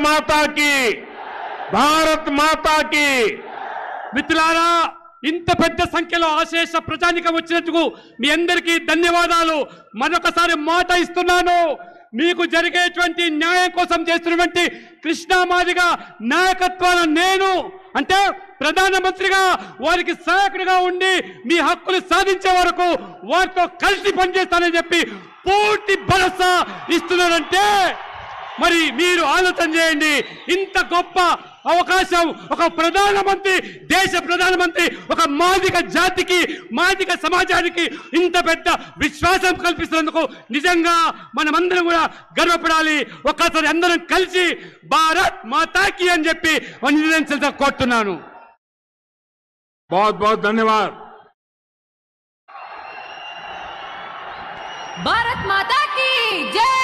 మాతాకి, భారత్ మాతాకి. మిత్రులారా, ఇంత పెద్ద సంఖ్యలో అశేష ప్రజానికం వచ్చినందుకు మీ అందరికీ ధన్యవాదాలు. మరొకసారి మాట ఇస్తున్నాను, మీకు జరిగేటువంటి న్యాయం కోసం చేస్తున్నటువంటి కృష్ణా మాదిగ నాయకత్వాన నేను అంటే ప్రధానమంత్రిగా వారికి సహాయకుడిగా ఉండి మీ హక్కులు సాధించే వరకు వారితో కలిసి పనిచేస్తానని చెప్పి పూర్తి భరోసా ఇస్తున్నానంటే మరి మీరు ఆలోచన చేయండి. ఇంత గొప్ప అవకాశం ఒక ప్రధానమంత్రి, దేశ ప్రధానమంత్రి ఒక మాదిగ జాతికి, మాదిగ సమాజానికి ఇంత పెద్ద విశ్వాసం కల్పిస్తున్నందుకు నిజంగా మనమందరం కూడా గర్వపడాలి. ఒక్కసారి అందరం కలిసి భారత్ మాతాకి అని చెప్పి కోరుతున్నాను. बहुत बहुत धन्यवाद. भारत माता की जय.